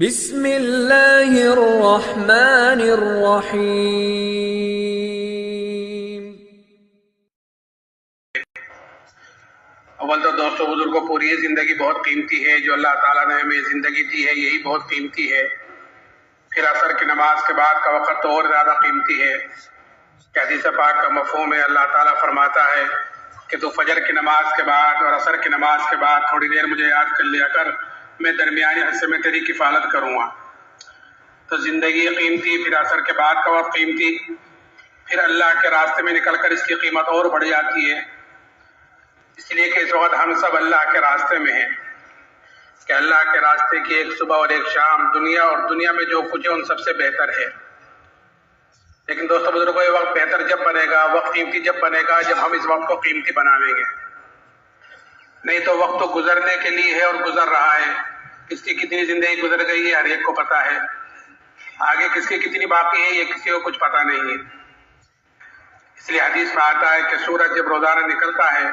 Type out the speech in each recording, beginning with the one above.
بسم اللہ الرحمن الرحیم۔ اول تو دوستو بزرگوں، پوری زندگی بہت قیمتی ہے جو اللہ تعالیٰ نے ہمیں زندگی دی ہے، یہی بہت قیمتی ہے۔ پھر عصر کی نماز کے بعد کا وقت تو اور زیادہ قیمتی ہے کہ حدیث پاک کا مفہوم ہے، اللہ تعالیٰ فرماتا ہے کہ تو فجر کی نماز کے بعد اور عصر کی نماز کے بعد تھوڑی دیر مجھے یاد کر لیا کر، میں درمیانی حصے میں تیری کفالت کروں گا۔ تو زندگی قیمتی، پھر عصر کے بعد کا وقت قیمتی، پھر اللہ کے راستے میں نکل کر اس کی قیمت اور بڑھ جاتی ہے، اس لیے کہ اس وقت ہم سب اللہ کے راستے میں ہیں کہ اللہ کے راستے کی ایک صبح اور ایک شام دنیا اور دنیا میں جو کچھ ہے ان سب سے بہتر ہے۔ لیکن دوستو بزرگوں، یہ وقت بہتر جب بنے گا، وقت قیمتی جب بنے گا جب ہم اس وقت کو قیمتی بنائیں گے، نہیں تو وقت تو گزرنے کے لیے ہے اور گزر رہا ہے۔ کس کی کتنی زندگی گزر گئی ہے ہر ایک کو پتا ہے، آگے کس کی کتنی باقی ہے یہ کسی کو کچھ پتا نہیں ہے۔ اس لیے حدیث میں آتا ہے کہ سورج جب روزانہ نکلتا ہے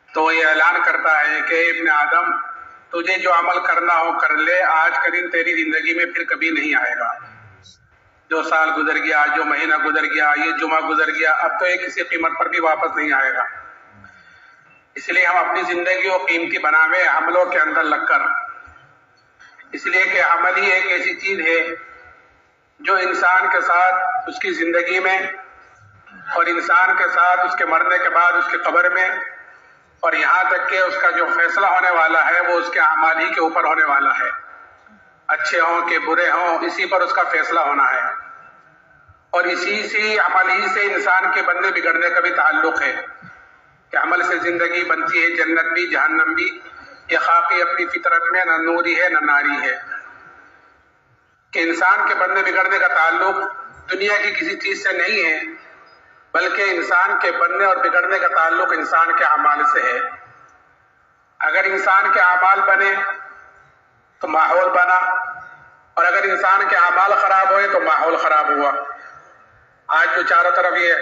تو یہ اعلان کرتا ہے کہ اے ابن آدم، تجھے جو عمل کرنا ہو کر لے، آج کا دن تیری زندگی میں پھر کبھی نہیں آئے گا۔ جو سال گزر گیا، جو مہینہ گزر گیا، یہ جمعہ گزر گیا، اب تو یہ کسی قیمت پر بھی واپس نہیں آئے گا۔ اس لیے ہم اپنی زندگی کو قیمتی بناویں عملوں کے اندر لگ کر، اس لیے کہ عمل ہی ایک ایسی چیز ہے جو انسان کے ساتھ اس کی زندگی میں اور انسان کے ساتھ اس کے مرنے کے بعد اس کی قبر میں اور یہاں تک کہ اس کا جو فیصلہ ہونے والا ہے وہ اس کے اعمال ہی کے اوپر ہونے والا ہے، اچھے ہوں کہ برے ہوں، اسی پر اس کا فیصلہ ہونا ہے۔ اور اسی عمل ہی سے انسان کے بندے بگڑنے کا بھی تعلق ہے کہ عمل سے زندگی بنتی ہے، جنت بھی جہنم بھی۔ یہ خاکی اپنی فطرت میں نہ نوری ہے نہ ناری ہے کہ انسان کے بندے بگڑنے کا تعلق دنیا کی کسی چیز سے نہیں ہے، بلکہ انسان کے بننے اور بگڑنے کا تعلق انسان کے اعمال سے ہے۔ اگر انسان کے اعمال بنے تو ماحول بنا، اور اگر انسان کے اعمال خراب ہوئے تو ماحول خراب ہوا۔ آج جو چاروں طرف یہ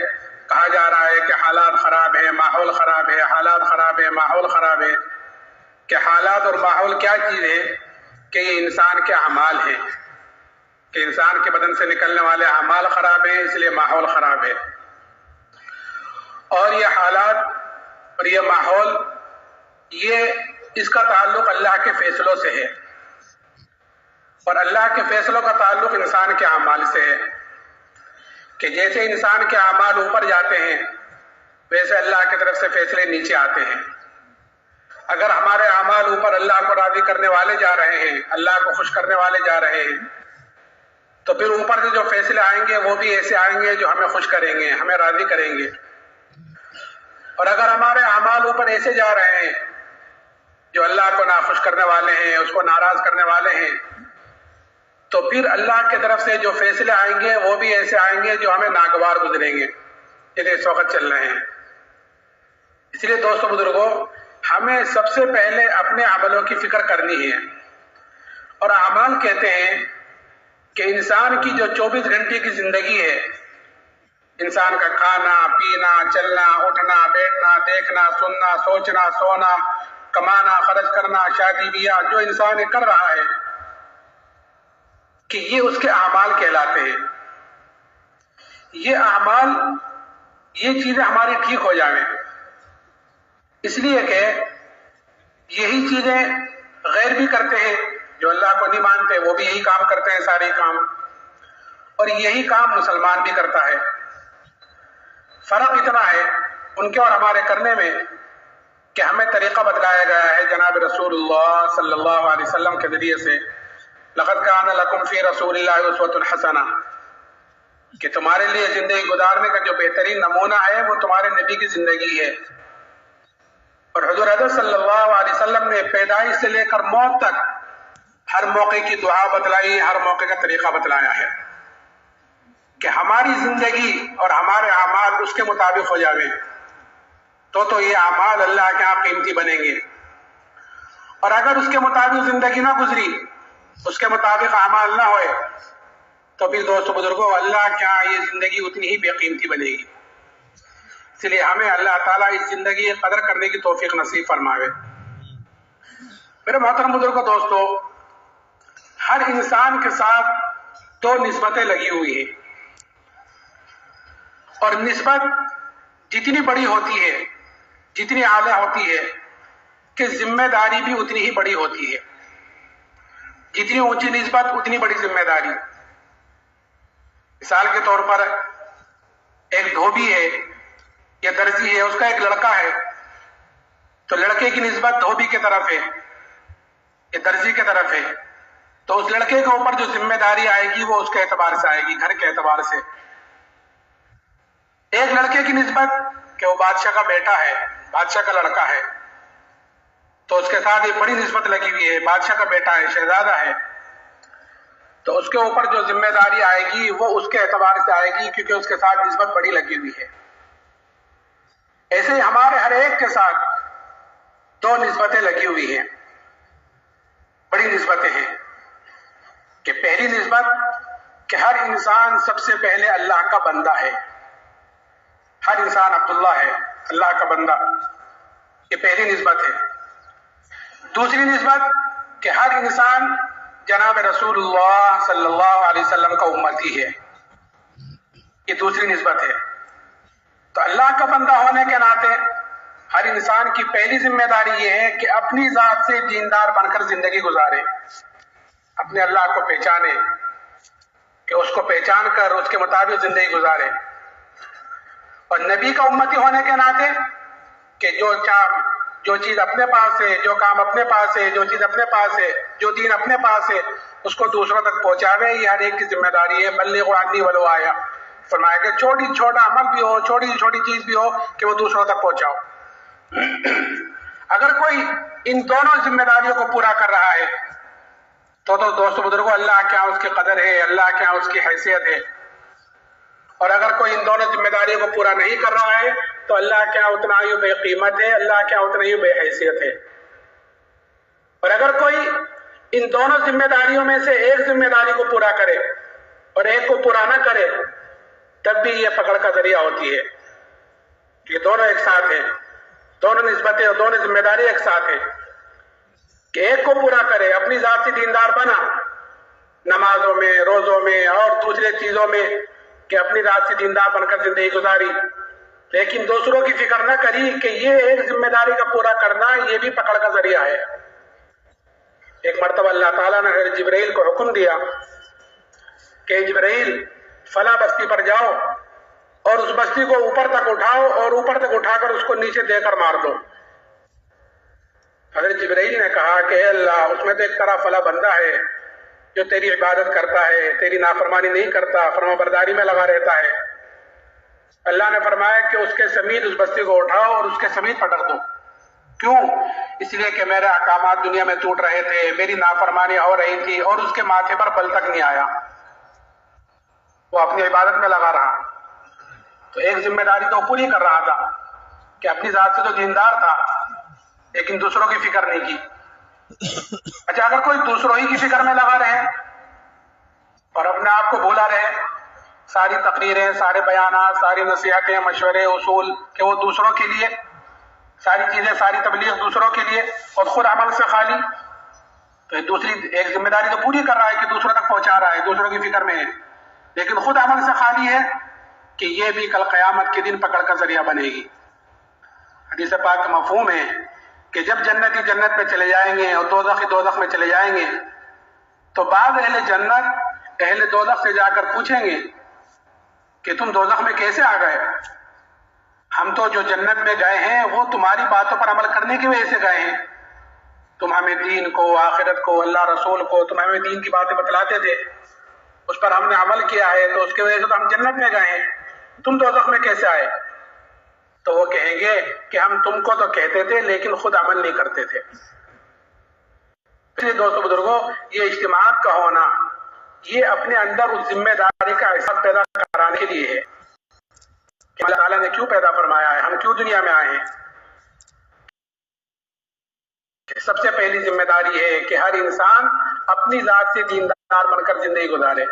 کہا جا رہا ہے کہ حالات خراب ہیں، ماحول خراب ہے، حالات خراب ہے، ماحول خراب ہے، کہ حالات اور ماحول کیا چیز ہے کہ یہ انسان کے اعمال ہیں، کہ انسان کے بدن سے نکلنے والے اعمال خراب ہیں، اس لیے ماحول خراب ہے۔ اور یہ حالات اور یہ ماحول، یہ اس کا تعلق اللہ کے فیصلوں سے ہے، اور اللہ کے فیصلوں کا تعلق انسان کے اعمال سے ہے کہ جیسے انسان کے اعمال اوپر جاتے ہیں ویسے اللہ کی طرف سے فیصلے نیچے آتے ہیں۔ اگر ہمارے اعمال اوپر اللہ کو راضی کرنے والے جا رہے ہیں، اللہ کو خوش کرنے والے جا رہے ہیں، تو پھر اوپر سے جو فیصلے آئیں گے وہ بھی ایسے آئیں گے جو ہمیں خوش کریں گے، ہمیں راضی کریں گے۔ اور اگر ہمارے اعمال اوپر ایسے جا رہے ہیں جو اللہ کو ناخوش کرنے والے ہیں، اس کو ناراض کرنے والے ہیں، تو پھر اللہ کی طرف سے جو فیصلے آئیں گے وہ بھی ایسے آئیں گے جو ہمیں ناگوار گزریں گے، جیسے اس وقت چل رہے ہیں۔ اس لیے دوستو بزرگوں، ہمیں سب سے پہلے اپنے عملوں کی فکر کرنی ہے، اور اعمال کہتے ہیں کہ انسان کی جو 24 گھنٹے کی زندگی ہے، انسان کا کھانا پینا، چلنا اٹھنا، بیٹھنا، دیکھنا سننا، سوچنا سونا، کمانا خرچ کرنا، شادی بیاہ، جو انسان یہ کر رہا ہے کہ یہ اس کے اعمال کہلاتے ہیں۔ یہ اعمال، یہ چیزیں ہماری ٹھیک ہو جائیں، اس لیے کہ یہی چیزیں غیر بھی کرتے ہیں، جو اللہ کو نہیں مانتے وہ بھی یہی کام کرتے ہیں، سارے کام، اور یہی کام مسلمان بھی کرتا ہے۔ فرق اتنا ہے ان کے اور ہمارے کرنے میں کہ ہمیں طریقہ بتلایا گیا ہے جناب رسول اللہ صلی اللہ علیہ وسلم کے ذریعے سے، لقد کان لکم فی رسول اللہ اسوۃ حسنہ، کہ تمہارے لیے زندگی گزارنے کا جو بہترین نمونہ ہے وہ تمہارے نبی کی زندگی ہے۔ اور حضور حضرت صلی اللہ علیہ وسلم نے پیدائش سے لے کر موت تک ہر موقع کی دعا بتلائی، ہر موقع کا طریقہ بتلایا ہے کہ ہماری زندگی اور ہمارے اعمال اس کے مطابق ہو جاویں تو یہ اعمال اللہ کے ہاں قیمتی بنیں گے، اور اگر اس کے مطابق زندگی نہ گزری، اس کے مطابق اعمال نہ ہوئے، تو پھر دوستو بزرگوں اللہ کے ہاں یہ زندگی اتنی ہی بے قیمتی بنے گی۔ اس لیے ہمیں اللہ تعالیٰ اس زندگی کی قدر کرنے کی توفیق نصیب فرمائے۔ میرے محترم بزرگوں، دوستو، ہر انسان کے ساتھ دو نسبتیں لگی ہوئی ہیں، اور نسبت جتنی بڑی ہوتی ہے، جتنی اعلیٰ ہوتی ہے، کہ ذمہ داری بھی اتنی ہی بڑی ہوتی ہے۔ جتنی اونچی نسبت اتنی بڑی ذمہ داری۔ مثال کے طور پر ایک دھوبی ہے یا درزی ہے، اس کا ایک لڑکا ہے، تو لڑکے کی نسبت دھوبی کی طرف ہے یا درزی کی طرف ہے، تو اس لڑکے کے اوپر جو ذمہ داری آئے گی وہ اس کے اعتبار سے آئے گی، گھر کے اعتبار سے۔ ایک لڑکے کی نسبت کہ وہ بادشاہ کا بیٹا ہے، بادشاہ کا لڑکا ہے، تو اس کے ساتھ ایک بڑی نسبت لگی ہوئی ہے، بادشاہ کا بیٹا ہے، شہزادہ ہے، تو اس کے اوپر جو ذمہ داری آئے گی وہ اس کے اعتبار سے آئے گی، کیونکہ اس کے ساتھ نسبت بڑی لگی ہوئی ہے۔ ایسے ہی ہمارے ہر ایک کے ساتھ دو نسبتیں لگی ہوئی ہیں، بڑی نسبتیں ہیں۔ کہ پہلی نسبت کہ ہر انسان سب سے پہلے اللہ کا بندہ ہے، ہر انسان عبداللہ ہے، اللہ کا بندہ، یہ پہلی نسبت ہے۔ دوسری نسبت کہ ہر انسان جناب رسول اللہ صلی اللہ علیہ وسلم کا امتی ہے، یہ دوسری نسبت ہے۔ تو اللہ کا بندہ ہونے کے ناطے ہر انسان کی پہلی ذمہ داری یہ ہے کہ اپنی ذات سے دیندار بن کر زندگی گزارے، اپنے اللہ کو پہچانے، کہ اس کو پہچان کر اس کے مطابق زندگی گزارے۔ اور نبی کا امتی ہونے کے ناطے کہ جو چیز اپنے پاس ہے، جو کام اپنے پاس ہے، جو چیز اپنے پاس ہے، جو دین اپنے پاس ہے، اس کو دوسروں تک پہنچاوے، یہ ہر ایک کی ذمہ داری ہے۔ بلغوا عنی ولو آیا، فرمایا کہ چھوٹا عمل بھی ہو، چھوٹی چیز بھی ہو، کہ وہ دوسروں تک پہنچاؤ۔ اگر کوئی ان دونوں ذمہ داریوں کو پورا کر رہا ہے تو دوستو بزرگوں، اللہ کیا اس کی قدر ہے، اللہ کیا اس کی حیثیت ہے۔ اور اگر کوئی ان دونوں ذمہ داریوں کو پورا نہیں کر رہا ہے تو اللہ کیا اتنا ہی بے قیمت ہے، اللہ کیا اتنا ہی بے حیثیت ہے۔ اور اگر کوئی ان دونوں ذمہ داریوں میں سے ایک ذمہ داری کو پورا کرے اور ایک کو پورا نہ کرے، تب بھی یہ پکڑ کا ذریعہ ہوتی ہے کہ دونوں ایک ساتھ ہیں، دونوں نسبتیں اور دونوں ذمہ داری ایک ساتھ ہیں۔ کہ ایک کو پورا کرے، اپنی ذات سے دیندار بنا، نمازوں میں، روزوں میں اور دوسرے چیزوں میں، کہ اپنی ذات سے دیندار بن کر زندگی گزاری، لیکن دوسروں کی فکر نہ کری کہ یہ ایک ذمہ داری کا پورا کرنا یہ بھی پکڑ کا ذریعہ ہے۔ ایک مرتبہ اللہ تعالیٰ نے جبرائیل کو حکم دیا کہ جبرائیل فلاں بستی پر جاؤ اور اس بستی کو اوپر تک اٹھاؤ اور اوپر تک اٹھا کر اس کو نیچے دے کر مار دو۔ حضرت جبرائیل نے کہا کہ اے اللہ، اس میں تو ایک طرح فلاں بندہ ہے جو تیری عبادت کرتا ہے، تیری نافرمانی نہیں کرتا، فرما برداری میں لگا رہتا ہے۔ اللہ نے فرمایا کہ اس کے سمیت اس بستی کو اٹھاؤ اور اس کے سمیت پٹک دو۔ کیوں؟ اس لیے کہ میرے احکامات دنیا میں ٹوٹ رہے تھے، میری نافرمانی ہو رہی تھی اور اس کے ماتھے پر بل تک نہیں آیا، وہ اپنی عبادت میں لگا رہا۔ تو ایک ذمہ داری تو پوری کر رہا تھا کہ اپنی ذات سے تو دیندار تھا، لیکن دوسروں کی فکر نہیں کی۔ اچھا، اگر کوئی دوسروں ہی کی فکر میں لگا رہے اور اپنے آپ کو بھولا رہے، ساری تقریریں، سارے بیانات، ساری نصیحتیں، مشورے، اصول کہ وہ دوسروں کے لیے، ساری چیزیں، ساری تبلیغ دوسروں کے لیے اور خود عمل سے خالی، تو دوسری ایک ذمہ داری تو پوری کر رہا ہے کہ دوسروں تک پہنچا رہا ہے، دوسروں کی فکر میں ہے، لیکن خود عمل سے خالی ہے، کہ یہ بھی کل قیامت کے دن پکڑ کا ذریعہ بنے گی۔ حدیث پاک کا مفہوم ہے کہ جب جنتی جنت میں چلے جائیں گے اور دوزخی دوزخ میں چلے جائیں گے تو بعض اہل جنت اہل دوزخ سے جا کر پوچھیں گے کہ تم دوزخ میں کیسے آ گئے؟ ہم تو جو جنت میں گئے ہیں وہ تمہاری باتوں پر عمل کرنے کی وجہ سے گئے ہیں، تم ہمیں دین کو، آخرت کو، اللہ رسول کو، تم ہمیں دین کی باتیں بتلاتے تھے، اس پر ہم نے عمل کیا ہے، تو اس کی وجہ سے تو ہم جنت میں گئے ہیں، تم دوزخ میں کیسے آئے؟ تو وہ کہیں گے کہ ہم تم کو تو کہتے تھے لیکن خود عمل نہیں کرتے تھے۔ اس لیے دوستو بزرگوں، یہ اجتماعات کا ہونا یہ اپنے اندر اس ذمہ داری کا احساس پیدا کرانے کے لیے ہے کہ اللہ تعالیٰ نے کیوں پیدا فرمایا ہے، ہم کیوں دنیا میں آئے ہیں۔ سب سے پہلی ذمہ داری ہے کہ ہر انسان اپنی ذات سے دیندار بن کر زندگی گزارے،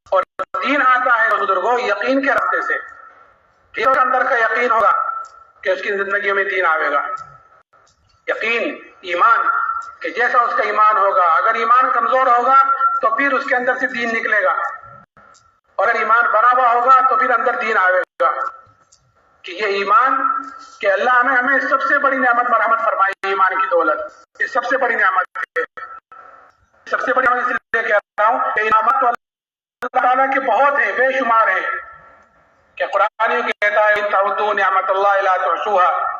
اور دین آتا ہے بزرگوں یقین کے راستے سے، کہ اس کے اندر کا یقین ہوگا کہ اس کی زندگی میں دین آئے گا۔ یقین، ایمان کہ جیسا اس کا ایمان ہوگا، اگر ایمان کمزور ہوگا تو پھر اس کے اندر سے دین نکلے گا، اور اگر ایمان بنا ہوا ہوگا تو پھر اندر دین آئے گا. کہ یہ ایمان کہ اللہ نے ہمیں سب سے بڑی نعمت مرحمت فرمائی ہے، ایمان کی دولت، یہ سب سے بڑی نعمت ہے. سب سے بڑی نعمت اس لیے کہہ رہا ہوں کہ انعامات تو اللہ تعالیٰ کے بہت ہیں، بے شمار ہیں. کہ قرآن یہ کہتا ہے ان تعدوا نعمت اللہ لا تحصوها،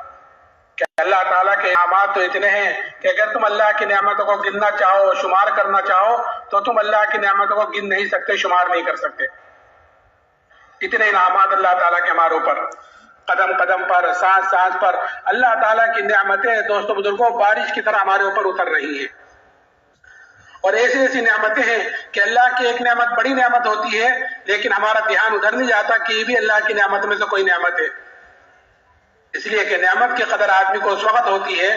کہ اللہ تعالیٰ کے انعامات تو اتنے ہیں کہ اگر تم اللہ کی نعمتوں کو گننا چاہو، شمار کرنا چاہو تو تم اللہ کی نعمتوں کو گن نہیں سکتے، شمار نہیں کر سکتے. اتنے انعامات اللہ تعالیٰ کے ہمارے اوپر، قدم قدم پر، سانس سانس پر اللہ تعالیٰ کی نعمتیں دوستوں بزرگوں بارش کی طرح ہمارے اوپر اتر رہی ہیں. اور ایسی ایسی نعمتیں ہیں کہ اللہ کی ایک نعمت بڑی نعمت ہوتی ہے لیکن ہمارا دھیان ادھر نہیں جاتا کہ یہ بھی اللہ کی نعمت میں سے کوئی نعمت ہے. اس لیے کہ نعمت کی قدر آدمی کو اس وقت ہوتی ہے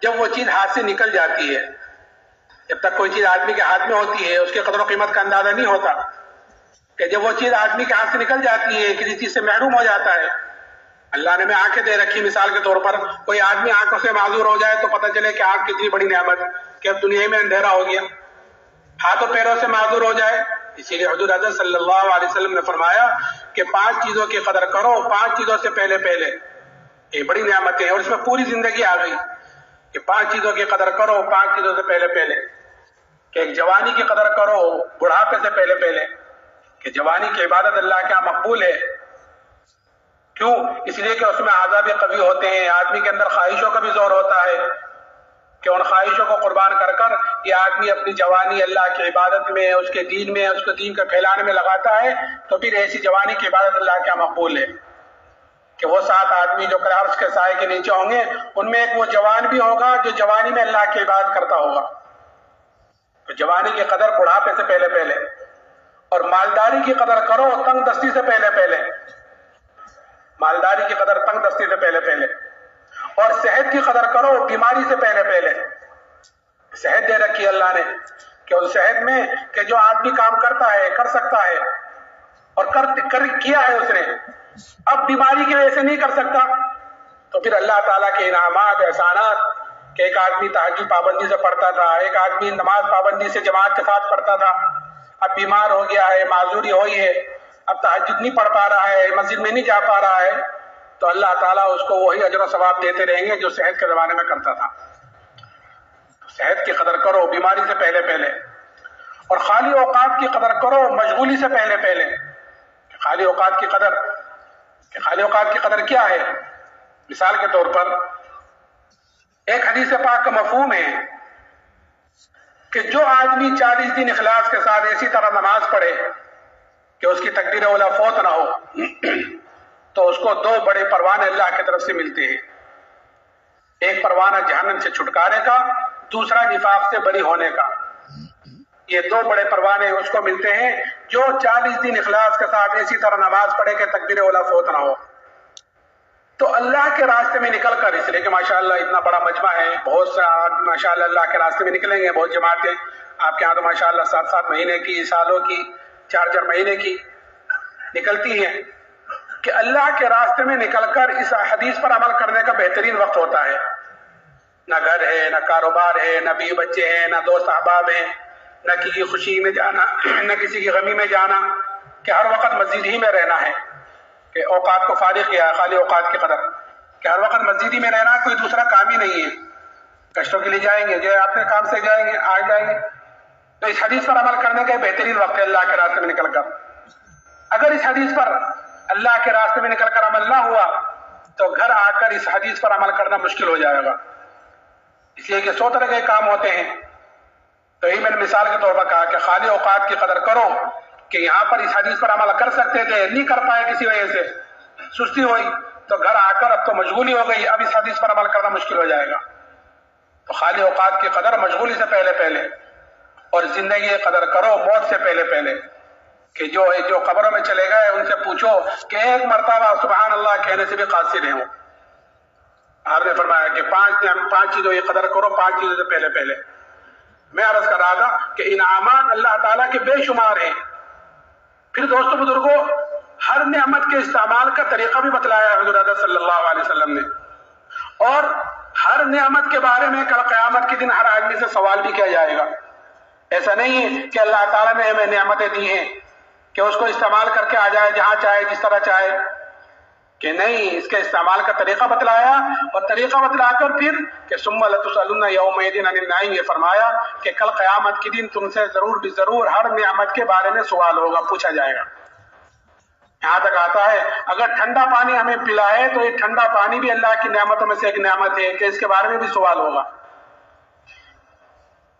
جب وہ چیز ہاتھ سے نکل جاتی ہے. جب تک کوئی چیز آدمی کے ہاتھ میں ہوتی ہے اس کے قدر و قیمت کا اندازہ نہیں ہوتا. کہ جب وہ چیز آدمی کے ہاتھ سے نکل جاتی ہے، کسی چیز سے محروم ہو جاتا ہے. اللہ نے ہمیں آنکھیں دے رکھی، مثال کے طور پر کوئی آدمی آنکھوں سے معذور ہو جائے تو پتہ چلے کہ آنکھ کتنی بڑی نعمت کہ اب دنیا میں اندھیرا ہو گیا. ہاتھوں پیروں سے معذور ہو جائے، اسی لیے حضور حضرت صلی اللہ علیہ وسلم نے فرمایا کہ 5 چیزوں کی قدر کرو، 5 چیزوں سے پہلے پہلے. یہ بڑی نعمتیں ہیں اور اس میں پوری زندگی آ گئی کہ 5 چیزوں کی قدر کرو، 5 چیزوں سے پہلے پہلے. کہ ایک جوانی کی قدر کرو بڑھاپے سے پہلے پہلے، کہ جوانی کی عبادت اللہ کے یہاں مقبول ہے. کیوں؟ اس لیے کہ اس میں عذاب قوی ہوتے ہیں، آدمی کے اندر خواہشوں کا بھی زور ہوتا ہے کہ ان خواہشوں کو قربان کر کر یہ آدمی اپنی جوانی اللہ کی عبادت میں، اس کے دین میں، اس کو دین کا پھیلانے میں لگاتا ہے. تو پھر ایسی جوانی کی عبادت اللہ کے یہاں مقبول ہے کہ وہ 7 آدمی جو عرش کے سائے کے نیچے ہوں گے ان میں ایک وہ جوان بھی ہوگا جو جوانی میں اللہ کی عبادت کرتا ہوگا. تو جوانی کی قدر بڑھاپے سے پہلے پہلے. اور مالداری کی قدر کرو تنگ دستی سے پہلے پہلے، مالداری کی قدر تنگ دستی سے پہلے پہلے. اور صحت کی قدر کرو بیماری سے پہلے پہلے. صحت دے رکھی اللہ نے کہ اس صحت میں کہ جو آدمی کام کرتا ہے، کر سکتا ہے اور کیا ہے اس نے، اب بیماری کی وجہ سے نہیں کر سکتا، تو پھر اللہ تعالیٰ کے انعامات احسانات کہ ایک آدمی تہجد پابندی سے پڑھتا تھا، ایک آدمی نماز پابندی سے جماعت کے ساتھ پڑھتا تھا، اب بیمار ہو گیا ہے، معذوری ہوئی ہے، اب تہجد نہیں پڑھ پا رہا ہے، مسجد میں نہیں جا پا رہا ہے، تو اللہ تعالیٰ اس کو وہی اجر و ثواب دیتے رہیں گے جو صحت کے زمانے میں کرتا تھا. صحت کی قدر کرو بیماری سے پہلے پہلے. اور خالی اوقات کی قدر کرو مشغولی سے پہلے پہلے. خالی اوقات کی قدر، کہ خالی اوقات کی قدر کیا ہے؟ مثال کے طور پر ایک حدیث پاک کا مفہوم ہے کہ جو آدمی 40 دن اخلاص کے ساتھ ایسی طرح نماز پڑھے کہ اس کی تکبیر اولا فوت نہ ہو تو اس کو 2 بڑے پروانے اللہ کی طرف سے ملتے ہیں. ایک پروانہ جہنم سے چھٹکارے کا، دوسرا نفاق سے بری ہونے کا. یہ 2 بڑے پروانے اس کو ملتے ہیں جو 40 دن اخلاص کے ساتھ ایسی طرح نماز پڑھے کہ تکبیر اولا فوت نہ ہو. تو اللہ کے راستے میں نکل کر، اس لیے کہ ماشاءاللہ اتنا بڑا مجمع ہے، بہت سے ماشاءاللہ اللہ کے راستے میں نکلیں گے، بہت جماعتیں آپ کے یہاں تو ماشاءاللہ 7 مہینے کی، سالوں کی، 4 مہینے کی نکلتی ہیں. کہ اللہ کے راستے میں نکل کر اس حدیث پر عمل کرنے کا بہترین وقت ہوتا ہے. نہ گھر ہے، نہ کاروبار ہے، نہ بیوی بچے ہیں، نہ دوست احباب ہیں، نہ کسی کی خوشی میں جانا، نہ کسی کی غمی میں جانا، کہ ہر وقت مسجد ہی میں رہنا ہے. کہ اوقات کو فارغ کیا، خالی اوقات کی قدر کہ ہر وقت مسجد ہی میں رہنا، کوئی دوسرا کام ہی نہیں ہے. کشتوں کے لیے جائیں گے، جو اپنے کام سے جائیں گے، آ جائیں گے. تو اس حدیث پر عمل کرنے کا بہترین وقت ہے اللہ کے راستے میں نکل کر. اگر اس حدیث پر اللہ کے راستے میں نکل کر عمل نہ ہوا تو گھر آ کر اس حدیث پر عمل کرنا مشکل ہو جائے گا. اس لیے کہ 100 طرح کے کام ہوتے ہیں. تو یہی میں نے مثال کے طور پر کہا کہ خالی اوقات کی قدر کرو کہ یہاں پر اس حدیث پر عمل کر سکتے تھے، نہیں کر پائے کسی وجہ سے، سستی ہوئی، تو گھر آ کر اب تو مشغولی ہو گئی، اب اس حدیث پر عمل کرنا مشکل ہو جائے گا. تو خالی اوقات کی قدر مشغولی سے پہلے پہلے. اور زندگی کی قدر کرو موت سے پہلے پہلے. کہ جو قبروں میں چلے گئے ان سے پوچھو کہ ایک مرتبہ سبحان اللہ کہنے سے بھی قاصر ہیں. آپ نے فرمایا کہ 5 چیزوں کی قدر کرو 5 چیزوں سے پہلے پہلے. میں عرض کر رہا تھا کہ انعامات اللہ تعالیٰ کے بے شمار ہیں. پھر دوستوں بزرگوں ہر نعمت کے استعمال کا طریقہ بھی بتلایا ہے حضرت صلی اللہ علیہ وسلم نے. اور ہر نعمت کے بارے میں کل قیامت کے دن ہر آدمی سے سوال بھی کیا جائے گا۔ ایسا نہیں ہے کہ اللہ تعالیٰ نے ہمیں نعمتیں دی ہیں کہ اس کو استعمال کر کے آ جائے جہاں چاہے جس طرح چاہے، کہ نہیں، اس کے استعمال کا طریقہ بتلایا، اور طریقہ بتلا کر پھر کہ ثم لتسألن یومئذ عن النعیم، یہ فرمایا کہ کل قیامت کے دن تم سے ضرور بھی ضرور ہر نعمت کے بارے میں سوال ہوگا، پوچھا جائے گا۔ یہاں تک آتا ہے اگر ٹھنڈا پانی ہمیں پلائے تو یہ ٹھنڈا پانی بھی اللہ کی نعمتوں میں سے ایک نعمت ہے کہ اس کے بارے میں بھی سوال ہوگا۔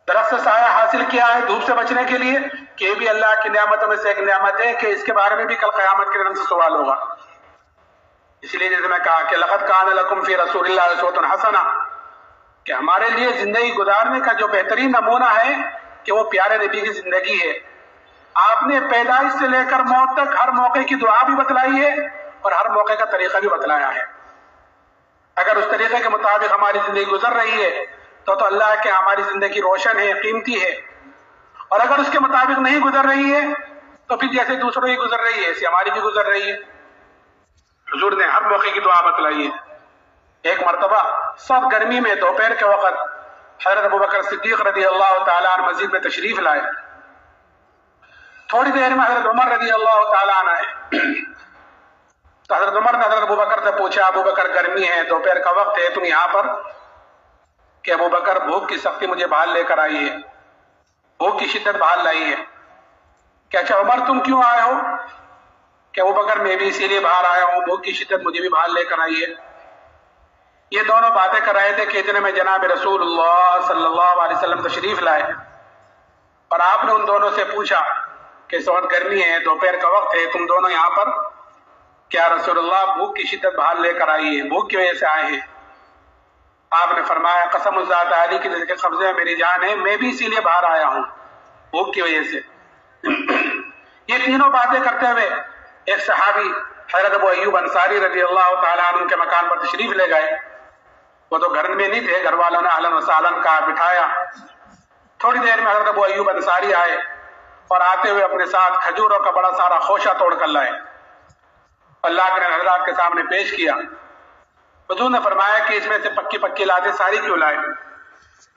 درخت سے سایہ حاصل کیا ہے دھوپ سے بچنے کے لیے، کہ یہ بھی اللہ کی نعمتوں میں سے ایک نعمت ہے کہ اس کے بارے میں بھی کل قیامت کے دن سے سوال ہوگا۔ اس لیے جیسے میں کہا کہ لقد کان لکم فی رسول اللہ اسوۃ حسنہ، کہ ہمارے لیے زندگی گزارنے کا جو بہترین نمونہ ہے کہ وہ پیارے نبی کی زندگی ہے۔ آپ نے پیدائش سے لے کر موت تک ہر موقع کی دعا بھی بتلائی ہے اور ہر موقع کا طریقہ بھی بتلایا ہے۔ اگر اس طریقے کے مطابق ہماری زندگی گزر رہی ہے تو اللہ کے ہماری زندگی روشن ہے، قیمتی ہے، اور اگر اس کے مطابق نہیں گزر رہی ہے تو پھر جیسے دوسروں کی گزر رہی ہے ایسے ہماری بھی گزر رہی ہے۔ حضور نے ہر موقع کی دعا بتلائی ہے۔ ایک مرتبہ سخت گرمی میں دوپہر کے وقت حضرت ابوبکر صدیق رضی اللہ تعالیٰ عنہ مسجد میں تشریف لائے۔ تھوڑی دیر میں حضرت عمر رضی اللہ تعالیٰ عنہ آئے تو حضرت عمر نے حضرت ابوبکر سے پوچھا، ابوبکر گرمی ہے، دوپہر کا وقت ہے، تم یہاں پر؟ کہ ابوبکر بھوک کی سختی مجھے بحال لے کر آئی ہے، بھوک کی شدت بحال لائی ہے۔ کہ اچھا عمر تم کیوں آئے ہو؟ کہ ابوبکر میں بھی اسی لیے باہر آیا ہوں، بھوک کی شدت مجھے بھی بحال لے کر آئی ہے۔ یہ دونوں باتیں کر رہے تھے کہ اتنے میں جناب رسول اللہ صلی اللہ علیہ وسلم تشریف لائے، اور آپ نے ان دونوں سے پوچھا کہ اس وقت گرمی ہے، دوپہر کا وقت ہے، تم دونوں یہاں پر؟ کیا رسول اللہ بھوک کی شدت بحال لے کر آئی ہے، بھوک کی وجہ سے آئے ہیں۔ آپ نے فرمایا قسم الذات علی کی جس کے قبضے میں میری جان ہے، میں بھی اسی لیے باہر آیا ہوں، بھوک کی وجہ سے۔ یہ تینوں باتیں کرتے ہوئے ایک صحابی حضرت ابو ایوب انصاری رضی اللہ تعالیٰ عنہ کے مکان پر تشریف لے گئے۔ وہ تو گھر میں نہیں تھے، گھر والوں نے اہلاً و سہلاً کہا، بٹھایا۔ تھوڑی دیر میں حضرت ابو ایوب انصاری آئے اور آتے ہوئے اپنے ساتھ کھجوروں کا بڑا سارا خوشہ توڑ کر لائے، اللہ کے حضرات کے سامنے پیش کیا۔ حضور نے فرمایا کہ اس میں سے پکی پکی لاتیں ساری کیوں لائے؟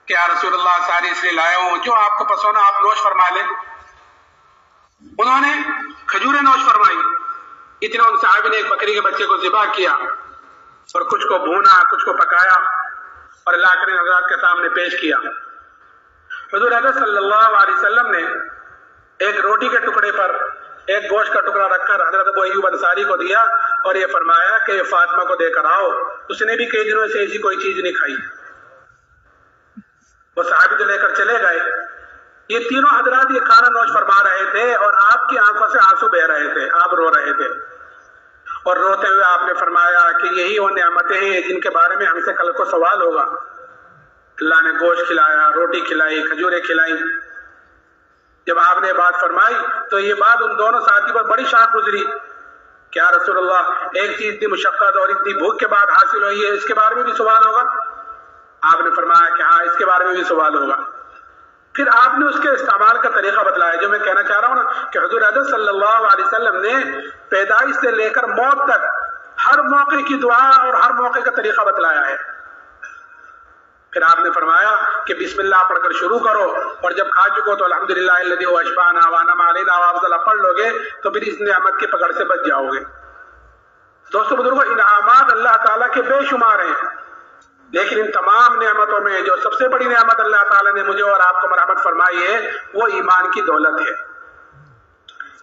کہ یا رسول اللہ ساری اس لیے لایا ہوں جو آپ کو پسند ہو آپ نوش فرما لیں۔ انہوں نے کھجوریں نوش فرمائی۔ اتنے ان صحابی نے ایک بکری کے بچے کو ذبح کیا اور کچھ کو بھونا، کچھ کو پکایا اور اللہ کے حضرات کے سامنے پیش کیا۔ حضور حضرت صلی اللہ علیہ وسلم نے ایک روٹی کے ٹکڑے پر ایک گوشت کا ٹکڑا رکھ کر حضرت ابو ایوب انصاری کو دیا اور یہ فرمایا کہ یہ فاطمہ کو دے کر آؤ، اس نے بھی کئی دنوں سے ایسی کوئی چیز نہیں کھائی۔ وہ صحابی تو لے کر چلے گئے۔ یہ تینوں حضرات یہ کھانا نوش فرما رہے تھے اور آپ کی آنکھوں سے آنسو بہ رہے تھے، آپ رو رہے تھے، اور روتے ہوئے آپ نے فرمایا کہ یہی وہ نعمتیں ہیں جن کے بارے میں ہم سے کل کو سوال ہوگا۔ اللہ نے گوشت کھلایا، روٹی کھلائی، کھجوریں کھلائی۔ جب آپ نے بات فرمائی تو یہ بات ان دونوں ساتھی پر بڑی شاق گزری۔ کیا رسول اللہ ایک چیز اتنی مشقت اور اتنی بھوک کے بعد حاصل ہوئی ہے، اس کے بارے میں بھی سوال ہوگا؟ آپ نے فرمایا کہ ہاں اس کے بارے میں بھی سوال ہوگا۔ پھر آپ نے اس کے استعمال کا طریقہ بتلایا، جو میں کہنا چاہ رہا ہوں نا کہ حضور حضرت صلی اللہ علیہ وسلم نے پیدائش سے لے کر موت تک ہر موقع کی دعا اور ہر موقع کا طریقہ بتلایا ہے۔ پھر آپ نے فرمایا کہ بسم اللہ پڑھ کر شروع کرو، اور جب کھا چکو تو الحمدللہ الذی هو اشبعنا وانعم علینا وافضل پڑھ لو گے تو پھر اس نعمت کی پکڑ سے بچ جاؤ گے۔ دوستو بزرگوں، انعامات اللہ تعالیٰ کے بے شمار ہیں، لیکن ان تمام نعمتوں میں جو سب سے بڑی نعمت اللہ تعالیٰ نے مجھے اور آپ کو مرحمت فرمائی ہے وہ ایمان کی دولت ہے۔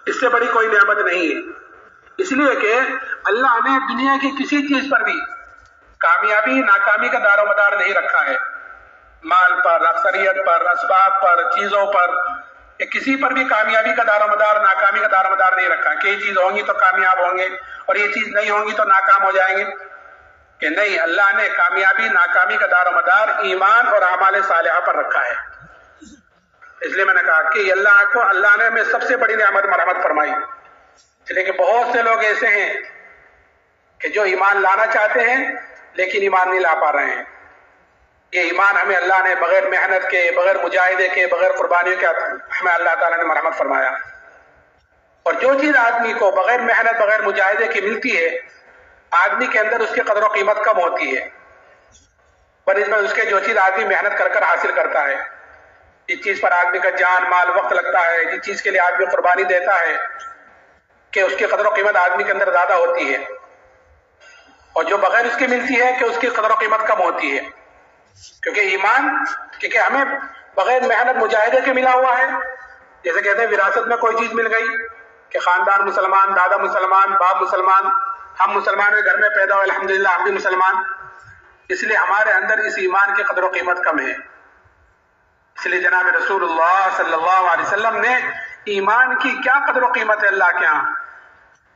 اس سے بڑی کوئی نعمت نہیں ہے، اس لیے کہ اللہ نے دنیا کی کسی چیز پر بھی کامیابی ناکامی کا دار و مدار نہیں رکھا ہے، مال پر، اکثریت پر، اسباب پر، چیزوں پر، کسی پر بھی کامیابی کا دار و مدار، ناکامی کا دار و مدار نہیں رکھا کہ یہ چیز ہوں گی تو کامیاب ہوں گے اور یہ چیز نہیں ہوں گی تو ناکام ہو جائیں گے، کہ نہیں، اللہ نے کامیابی ناکامی کا دار و مدار ایمان اور اعمال صالحہ پر رکھا ہے۔ اس لیے میں نے کہا کہ اللہ نے ہمیں سب سے بڑی نعمت مرحمت فرمائی، اس لیے کہ بہت سے لوگ ایسے ہیں کہ جو ایمان لانا چاہتے ہیں لیکن ایمان نہیں لا پا رہے ہیں۔ یہ ایمان ہمیں اللہ نے بغیر محنت کے، بغیر مجاہدے کے، بغیر قربانیوں کے ہمیں اللہ تعالیٰ نے مرحمت فرمایا، اور جو چیز آدمی کو بغیر محنت بغیر مجاہدے کی ملتی ہے آدمی کے اندر اس کی قدر و قیمت کم ہوتی ہے۔ بنسبت اس کے جو چیز آدمی محنت کر کر حاصل کرتا ہے، جس چیز پر آدمی کا جان مال وقت لگتا ہے، جس چیز کے لیے آدمی قربانی دیتا ہے، کہ اس کی قدر و قیمت آدمی کے اندر زیادہ ہوتی ہے، اور جو بغیر اس کے ملتی ہے کہ اس کی قدر و قیمت کم ہوتی ہے. کیونکہ ایمان کیونکہ ہمیں بغیر محنت مجاہدے کے ملا ہوا ہے. جیسے کہتے ہیں وراثت میں کوئی چیز مل گئی کہ خاندان مسلمان، دادا مسلمان، باپ مسلمان، ہم مسلمان کے گھر میں پیدا ہوئے، الحمدللہ ہم بھی مسلمان، اس لیے ہمارے اندر اس ایمان کی قدر و قیمت کم ہے. اس لیے جناب رسول اللہ صلی اللہ علیہ وسلم نے ایمان کی کیا قدر و قیمت ہے اللہ کے ہاں،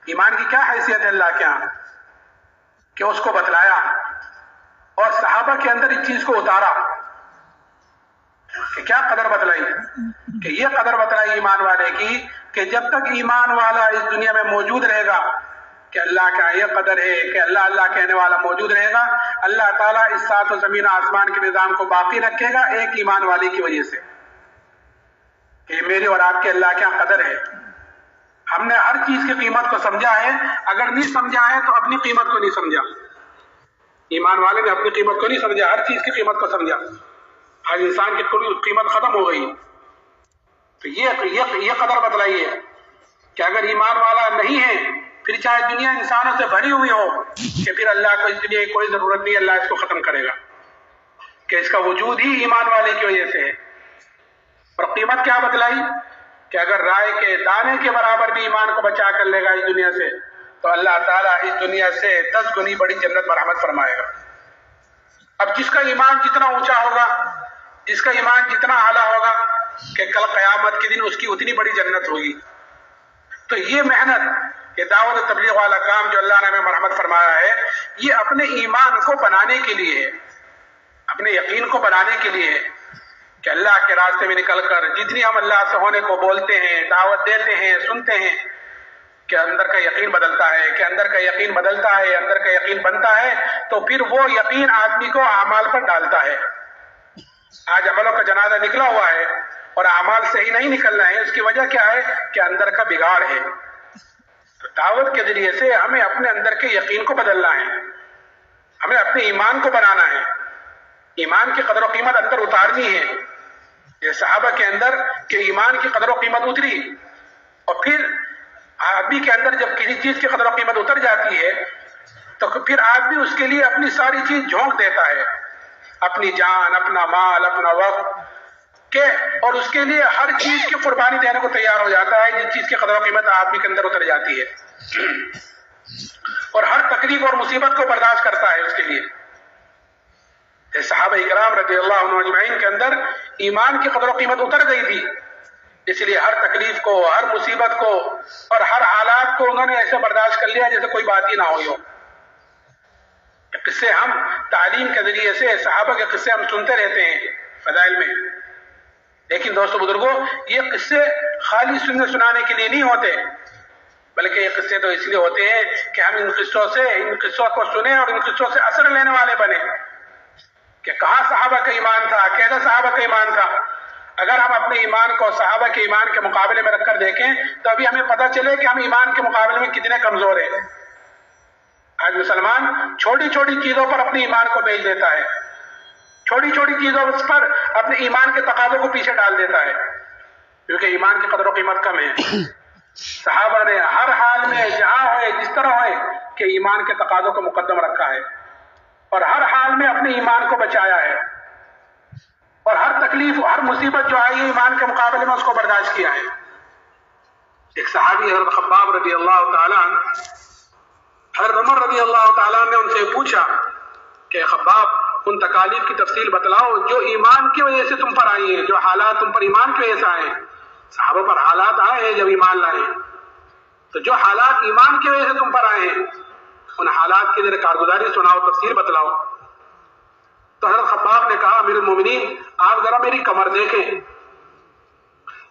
ایمان کی کیا حیثیت ہے اللہ کے ہاں، کہ اس کو بتلایا اور صحابہ کے اندر اس چیز کو اتارا کہ کیا قدر بتلائی، کہ یہ قدر بتلائی ایمان والے کی کہ جب تک ایمان والا اس دنیا میں موجود رہے گا کہ اللہ کا یہ قدر ہے کہ اللہ اللہ کہنے والا موجود رہے گا، اللہ تعالیٰ اس سات و زمین آسمان کے نظام کو باقی رکھے گا ایک ایمان والے کی وجہ سے، کہ میرے اور آپ کے اللہ کیا قدر ہے. ہم نے ہر چیز کی قیمت کو سمجھا ہے، اگر نہیں سمجھا ہے تو اپنی قیمت کو نہیں سمجھا. ایمان والے نے اپنی قیمت کو نہیں سمجھا، ہر چیز کی قیمت کو سمجھا. آج انسان کی قیمت ختم ہو گئی. تو یہ قدر بتلائیے کہ اگر ایمان والا نہیں ہے پھر چاہے دنیا انسانوں سے بھری ہوئی ہو کہ پھر اللہ کو اس دنیا کی کوئی ضرورت نہیں، اللہ اس کو ختم کرے گا، کہ اس کا وجود ہی ایمان والے کی وجہ سے ہے. اور قیمت کیا بتلائی کہ اگر رائے کے دانے کے برابر بھی ایمان کو بچا کر لے گا اس دنیا سے تو اللہ تعالیٰ اس دنیا سے 10 گنی بڑی جنت مرحمت فرمائے گا. اب جس کا ایمان جتنا اونچا ہوگا، جس کا ایمان جتنا اعلیٰ ہوگا کہ کل قیامت کے دن اس کی اتنی بڑی جنت ہوگی. تو یہ محنت، یہ دعوت و تبلیغ والا کام جو اللہ نے ہمیں مرحمت فرمایا ہے، یہ اپنے ایمان کو بنانے کے لیے ہے، اپنے یقین کو بنانے کے لیے ہے کہ اللہ کے راستے میں نکل کر جتنی ہم اللہ سے ہونے کو بولتے ہیں، دعوت دیتے ہیں، سنتے ہیں، کہ اندر کا یقین بدلتا ہے، کہ اندر کا یقین بدلتا ہے، اندر کا یقین بنتا ہے، تو پھر وہ یقین آدمی کو اعمال پر ڈالتا ہے. آج عملوں کا جنازہ نکلا ہوا ہے اور اعمال صحیح نہیں نکل رہے ہیں، اس کی وجہ کیا ہے کہ اندر کا بگاڑ ہے. تو دعوت کے ذریعے سے ہمیں اپنے اندر کے یقین کو بدلنا ہے، ہمیں اپنے ایمان کو بنانا ہے، ایمان کی قدر و قیمت اندر اتارنی ہے. یہ صحابہ کے اندر کہ ایمان کی قدر و قیمت اتری، اور پھر آدمی کے اندر جب کسی چیز کی قدر و قیمت اتر جاتی ہے تو پھر آدمی اس کے لیے اپنی ساری چیز جھونک دیتا ہے، اپنی جان، اپنا مال، اپنا وقت، کہ اور اس کے لیے ہر چیز کی قربانی دینے کو تیار ہو جاتا ہے جس چیز کی قدر و قیمت آدمی کے اندر اتر جاتی ہے، اور ہر تکلیف اور مصیبت کو برداشت کرتا ہے اس کے لیے. صحابہ اکرام رضی اللہ عنہ اجمعین کے اندر ایمان کی قدر و قیمت اتر گئی تھی، اس لیے ہر تکلیف کو، ہر مصیبت کو اور ہر حالات کو انہوں نے ایسے برداشت کر لیا جیسے کوئی بات ہی نہ ہوئی ہو. قصے ہم تعلیم کے ذریعے سے صحابہ کے قصے ہم سنتے رہتے ہیں فضائل میں، لیکن دوستو بزرگوں، یہ قصے خالی سنانے کے لیے نہیں ہوتے، بلکہ یہ قصے تو اس لیے ہوتے ہیں کہ ہم ان قصوں کو سنیں اور ان قصوں سے اثر لینے والے بنے کہ کہاں صحابہ کا ایمان تھا، کیسا صحابہ کا ایمان تھا. اگر ہم اپنے ایمان کو صحابہ کے ایمان کے مقابلے میں رکھ کر دیکھیں تو ابھی ہمیں پتہ چلے کہ ہم ایمان کے مقابلے میں کتنے کمزور ہیں. آج مسلمان چھوٹی چھوٹی چیزوں پر اپنے ایمان کو بیچ دیتا ہے، چھوٹی چھوٹی چیزوں پر اپنے ایمان کے تقاضوں کو پیچھے ڈال دیتا ہے، کیونکہ ایمان کی قدر و قیمت کم ہے. صحابہ نے ہر حال میں جہاں ہوئے جس طرح ہوئے کہ ایمان کے تقاضوں کو مقدم رکھا ہے، اور ہر حال میں اپنے ایمان کو بچایا ہے، اور ہر تکلیف، ہر مصیبت جو آئی ہے ایمان کے مقابلے میں اس کو برداشت کیا ہے. ایک صحابی حضرت خباب رضی اللہ تعالیٰ عنہ، حضرت عمر رضی اللہ تعالیٰ نے ان سے پوچھا کہ خباب ان تکالیف کی تفصیل بتلاؤ جو ایمان کی وجہ سے تم پر آئی ہیں، جو حالات تم پر ایمان کی وجہ سے آئے ہیں. صحابہ پر حالات آئے ہیں جب ایمان لائے ہیں، تو جو حالات ایمان کی وجہ سے تم پر آئے ہیں ان حالات کی ذرا کارگزاری سناؤ، تفصیل بتلاؤ. تو حضرت خباب نے کہا امیر المومنین آپ ذرا میری کمر دیکھیں.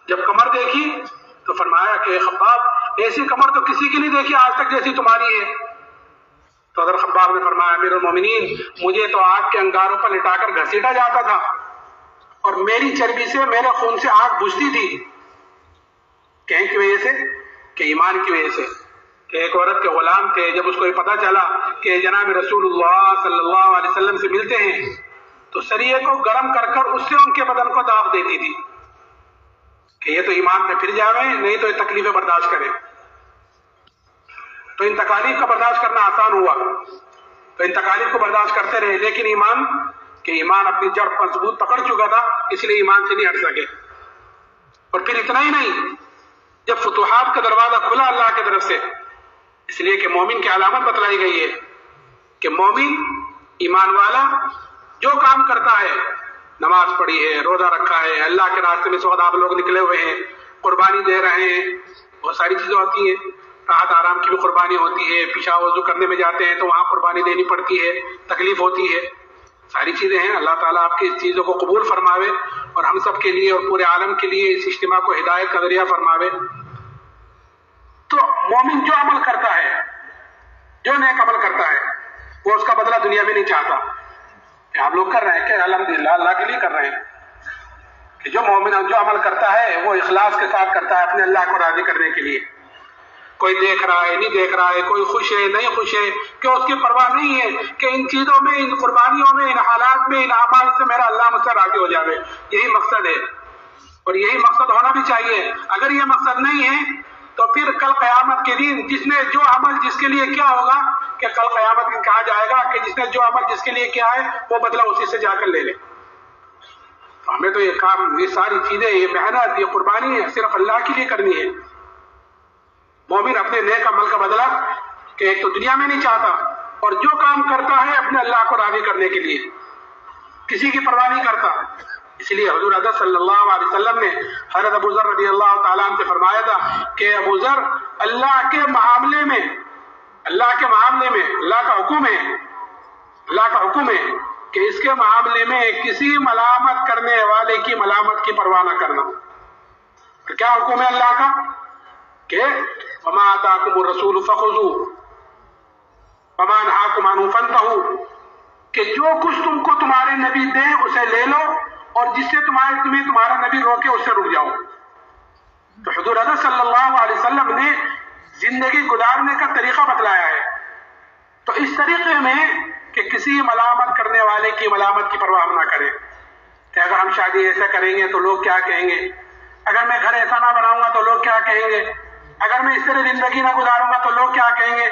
جب کمر دیکھی تو فرمایا کہ خباب ایسی کمر تو کسی کی نہیں دیکھی آج تک جیسی تمہاری ہے. تو حضرت خباب نے فرمایا امیر المومنین مجھے تو آگ کے انگاروں پر لٹا کر گھسیٹا جاتا تھا اور میری چربی سے، میرے خون سے آگ بجھتی تھی. کہیں کی وجہ سے؟ کہ ایمان کی وجہ سے. کہ ایک عورت کے غلام تھے، جب اس کو یہ پتا چلا کہ جناب رسول اللہ صلی اللہ علیہ وسلم سے ملتے ہیں تو سریے کو گرم کر کر اس سے ان کے بدن کو داغ دیتی تھی کہ یہ تو ایمان میں پھر جاوے، نہیں تو یہ تکلیفیں برداشت کرے. تو ان تکالیف کا برداشت کرنا آسان ہوا، تو ان تکالیف کو برداشت کرتے رہے، لیکن ایمان اپنی جڑ مضبوط پکڑ چکا تھا، اس لیے ایمان سے نہیں ہٹ سکے. اور پھر اتنا ہی نہیں، جب فتوحات کا دروازہ کھلا اللہ کی طرف سے، اس لیے کہ مومن کی علامت بتلائی گئی ہے کہ مومن ایمان والا جو کام کرتا ہے، نماز پڑھی ہے، روزہ رکھا ہے، اللہ کے راستے میں اس وقت آپ لوگ نکلے ہوئے ہیں، قربانی دے رہے ہیں، بہت ساری چیزیں ہوتی ہیں، راحت آرام کی بھی قربانی ہوتی ہے، پیشاب وضو کرنے میں جاتے ہیں تو وہاں قربانی دینی پڑتی ہے، تکلیف ہوتی ہے، ساری چیزیں ہیں. اللہ تعالیٰ آپ کی اس چیزوں کو قبول فرماوے اور ہم سب کے لیے اور پورے عالم کے لیے اس اجتماع کو ہدایت کا ذریعہ فرماوے. تو مومن جو عمل کرتا ہے، جو نیک عمل کرتا ہے، وہ اس کا بدلہ دنیا میں نہیں چاہتا. کہ آپ لوگ کر رہے ہیں کہ الحمدللہ اللہ کے لیے کر رہے ہیں، کہ جو مومن جو عمل کرتا ہے وہ اخلاص کے ساتھ کرتا ہے اپنے اللہ کو راضی کرنے کے لیے. کوئی دیکھ رہا ہے نہیں دیکھ رہا ہے، کوئی خوش ہے نہیں خوش ہے، کہ اس کی پرواہ نہیں ہے کہ ان چیزوں میں، ان قربانیوں میں، ان حالات میں، ان اعمال سے میرا اللہ مجھ سے راضی ہو جائے. یہی مقصد ہے اور یہی مقصد ہونا بھی چاہیے. اگر یہ مقصد نہیں ہے تو پھر کل قیامت کے دن جس نے جو عمل جس کے لیے کیا ہوگا، کہ کل قیامت میں کہا جائے گا کہ جس نے جو عمل جس کے لیے کیا ہے وہ بدلہ اسی سے جا کر لے لے. ہمیں تو یہ کام، یہ ساری چیزیں، یہ محنت، یہ قربانی ہے صرف اللہ کے لیے کرنی ہے. مومن اپنے نیک عمل کا بدلہ کہ ایک تو دنیا میں نہیں چاہتا، اور جو کام کرتا ہے اپنے اللہ کو راضی کرنے کے لیے، کسی کی پرواہ نہیں کرتا. اس لیے حضور اقدس صلی اللہ علیہ وسلم نے حضرت ابو ذر رضی اللہ تعالیٰ عنہ سے فرمایا تھا کہ ابو ذر، اللہ کے معاملے میں اللہ کا حکم ہے کہ اس کے معاملے میں کسی ملامت کرنے والے کی ملامت کی پرواہ نہ کرنا. اور کیا حکم ہے اللہ کا؟ کہ وما آتاکم الرسول فخذوہ وما نہاکم عنہ فانتہوا، کہ جو کچھ تم کو تمہارے نبی دے اسے لے لو، اور جس سے تمہیں تمہارا نبی روکے اس سے رک جاؤ. تو حضور اقدس صلی اللہ علیہ وسلم نے زندگی گزارنے کا طریقہ بتلایا ہے. تو اس طریقے میں کہ کسی ملامت کرنے والے کی ملامت کی پرواہ نہ کریں، کہ اگر ہم شادی ایسا کریں گے تو لوگ کیا کہیں گے، اگر میں گھر ایسا نہ بناؤں گا تو لوگ کیا کہیں گے، اگر میں اس طرح زندگی نہ گزاروں گا تو لوگ کیا کہیں گے.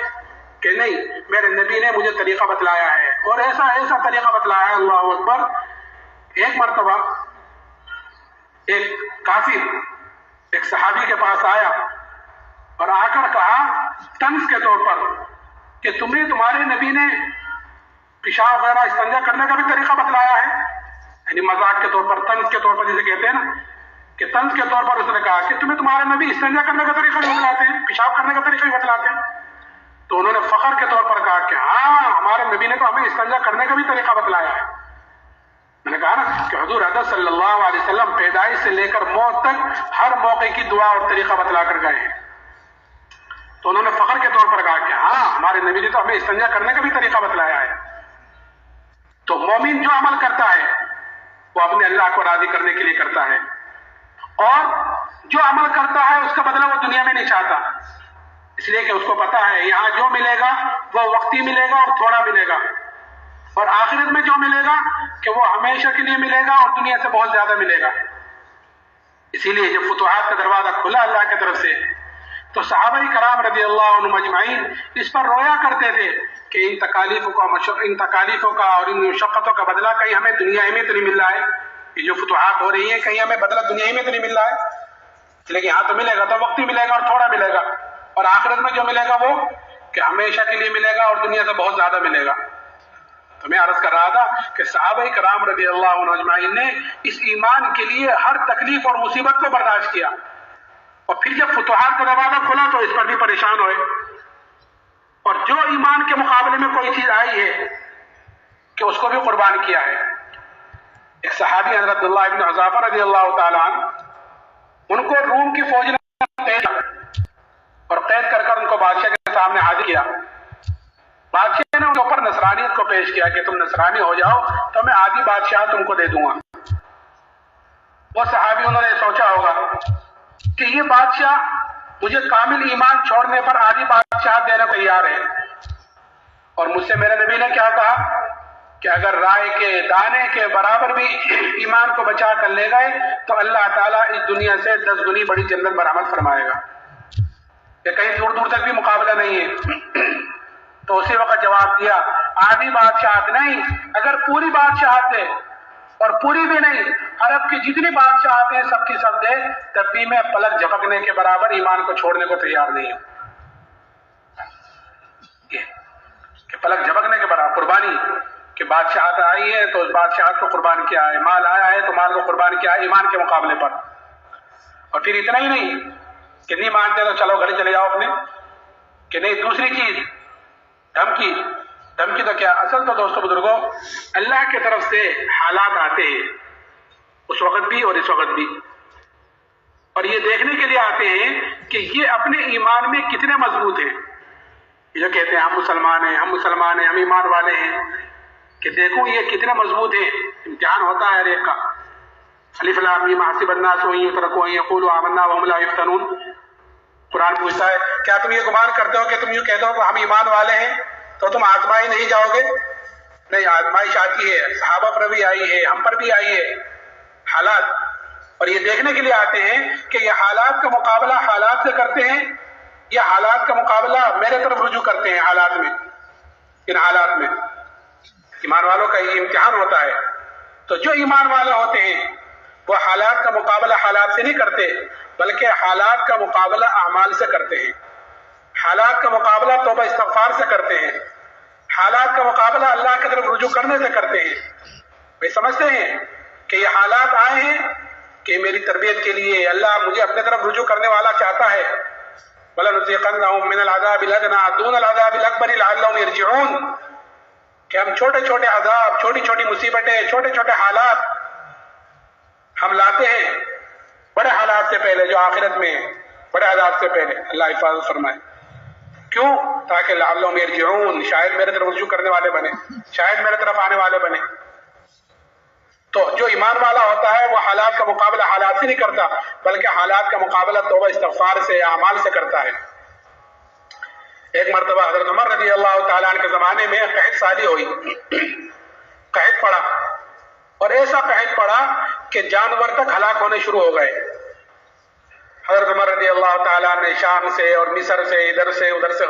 کہ نہیں، میرے نبی نے مجھے طریقہ بتلایا ہے اور ایسا طریقہ بتلایا ہے. اللہ اکبر. ایک مرتبہ ایک کافر ایک صحابی کے پاس آیا اور آ کر کہا طنز کے طور پر کہ تمہارے نبی نے پیشاب وغیرہ استنجا کرنے کا بھی طریقہ بتلایا ہے. یعنی مذاق کے طور پر، طنز کے طور پر جسے کہتے ہیں نا، کہ طنز کے طور پر اس نے کہا کہ تمہارے نبی استنجا کرنے کا طریقہ بھی بتلاتے ہیں، پیشاب کرنے کا طریقہ بھی بتلاتے ہیں. تو انہوں نے فخر کے طور پر کہا کہ ہاں، ہمارے نبی نے تو ہمیں استنجا کرنے کا بھی طریقہ بتلایا ہے. میں نے کہا نا کہ حضور اقدس صلی اللہ علیہ وسلم پیدائش سے لے کر موت تک ہر موقع کی دعا اور طریقہ بتلا کر گئے ہیں. تو انہوں نے فخر کے طور پر کہا کہ ہاں، ہمارے نبی نے تو ہمیں استنجا کرنے کا بھی طریقہ بتلایا ہے. تو مومن جو عمل کرتا ہے وہ اپنے اللہ کو راضی کرنے کے لیے کرتا ہے، اور جو عمل کرتا ہے اس کا بدلہ وہ دنیا میں نہیں چاہتا. اس لیے کہ اس کو پتا ہے یہاں جو ملے گا وہ وقتی ملے گا اور تھوڑا ملے گا، اور آخرت میں جو ملے گا کہ وہ ہمیشہ کے لیے ملے گا اور دنیا سے بہت زیادہ ملے گا. اسی لیے جب فتوحات کا دروازہ کھلا اللہ کی طرف سے، تو صحابہ کرام رضی اللہ عنہم اجمعین اس پر رویا کرتے تھے کہ ان تکالیفوں کا اور ان مشقتوں کا بدلہ کہیں ہمیں دنیا میں تو نہیں مل رہا ہے. یہ جو فتوحات ہو رہی ہیں کہیں ہمیں بدلہ دنیا میں تو نہیں مل رہا ہے. اس لیے کہ یہاں تو ملے گا تو وقتی ملے گا اور تھوڑا ملے گا، اور آخرت میں جو ملے گا وہ کہ ہمیشہ کے لیے ملے گا اور دنیا سے بہت زیادہ ملے گا. تو میں عرض کر رہا تھا کہ صحابہ کرام رضی اللہ عنہم اجمعین نے اس ایمان کے لیے ہر تکلیف اور مصیبت کو برداشت کیا، اور پھر جب فتوحات کا دروازہ کھلا تو اس پر بھی پریشان ہوئے، اور جو ایمان کے مقابلے میں کوئی چیز آئی ہے کہ اس کو بھی قربان کیا ہے. ایک صحابی حضرت عبداللہ ابن حذافہ رضی اللہ تعالیٰ عنہ، ان کو روم کی فوج نے قید اور قید کر کر ان کو بادشاہ کے سامنے حاضر کیا. بادشاہ نے ان کے اوپر نصرانیت کو پیش کیا کہ تم نصرانی ہو جاؤ تو میں آدھی بادشاہ تم کو دے دوں گا. وہ صحابی انہوں نے سوچا ہوگا کہ یہ بادشاہ مجھے کامل ایمان چھوڑنے پر آدھی بادشاہ دینے کو تیار ہے، اور مجھ سے میرے نبی نے کیا کہا کہ اگر رائے کے دانے کے برابر بھی ایمان کو بچا کر لے گئے تو اللہ تعالیٰ اس دنیا سے 10 گنی بڑی جنت برآمد فرمائے گا. کہ کہیں دور دور تک بھی مقابلہ نہیں ہے. تو اسی وقت جواب دیا آدھی بادشاہت نہیں، اگر پوری بادشاہت دے اور پوری بھی نہیں، عرب کی جتنی بادشاہت ہیں سب کی سب دے، تب بھی میں پلک جھپکنے کے برابر ایمان کو چھوڑنے کو تیار نہیں ہوں. کہ پلک جھپکنے کے برابر قربانی، کہ بادشاہت آئی ہے تو اس بادشاہت کو قربان کیا ہے، مال آیا ہے تو مال کو قربان کیا ہے ایمان کے مقابلے پر. اور پھر اتنا ہی نہیں کہ نہیں مانتے تو چلو گھر چلے جاؤ اپنے، کہ نہیں دوسری چیز دھمکی. دھمکی تو کیا، اصل تو دوستو بزرگوں اللہ کی طرف سے حالات آتے ہیں اس وقت بھی اور اس وقت بھی، اور یہ دیکھنے کے لیے آتے ہیں کہ یہ اپنے ایمان میں کتنے مضبوط ہیں. یہ جو کہتے ہیں ہم مسلمان ہیں ہم مسلمان ہیں ہم ایمان والے ہیں، کہ دیکھو یہ کتنے مضبوط ہیں. امتحان ہوتا ہے ہر ایک کا. الف لام میم حسب الناس ان یترکوا ان یقولوا آمنا وهم لا یفتنون. قرآن پوچھتا ہے کیا تم یہ گمان کرتے ہو کہ تم یوں کہتے ہو کہ ہم ایمان والے ہیں تو تم آزمائی نہیں جاؤ گے؟ نہیں، آزمائش آتی ہے، صحابہ پر بھی آئی ہے، ہم پر بھی آئی ہے حالات. اور یہ دیکھنے کے لیے آتے ہیں کہ یہ حالات کا مقابلہ حالات سے کرتے ہیں یا حالات کا مقابلہ میرے طرف رجوع کرتے ہیں. حالات میں، ان حالات میں ایمان والوں کا یہ امتحان ہوتا ہے. تو جو ایمان والے ہوتے ہیں وہ حالات کا مقابلہ حالات سے نہیں کرتے بلکہ حالات کا مقابلہ اعمال سے کرتے ہیں. حالات کا مقابلہ توبہ استغفار سے کرتے ہیں. حالات کا مقابلہ اللہ کی طرف رجوع کرنے سے کرتے ہیں. وہ سمجھتے ہیں کہ یہ حالات آئے ہیں کہ میری تربیت کے لیے اللہ مجھے اپنے طرف رجوع کرنے والا چاہتا ہے. وَلَنُذِيقَنَّهُم مِّنَ الْعَذَابِ الْأَدْنَىٰ دُونَ الْعَذَابِ الْأَكْبَرِ لَعَلَّهُمْ يَرْجِعُونَ. کہ ہم چھوٹے چھوٹے عذاب، چھوٹی چھوٹی مصیبتیں، چھوٹے چھوٹے حالات ہم لاتے ہیں بڑے حالات سے پہلے، جو آخرت میں بڑے عذاب سے پہلے. اللہ حفاظت فرمائے. کیوں؟ تاکہ لعلہم یرجعون، شاید میرے طرف رجوع کرنے والے بنے، شاید میرے طرف آنے والے بنے. تو جو ایمان والا ہوتا ہے وہ حالات کا مقابلہ حالات سے نہیں کرتا بلکہ حالات کا مقابلہ توبہ استغفار سے، اعمال سے کرتا ہے. ایک مرتبہ حضرت عمر رضی اللہ تعالیٰ عنہ کے زمانے میں قحط سالی ہوئی. قحط پڑا اور ایسا قحط پڑا کہ جانور تک ہلاک ہونے شروع ہو گئے. حضرت عمر رضی اللہ تعالیٰ نے شام سے اور مصر سے ادھر سے ادھر سے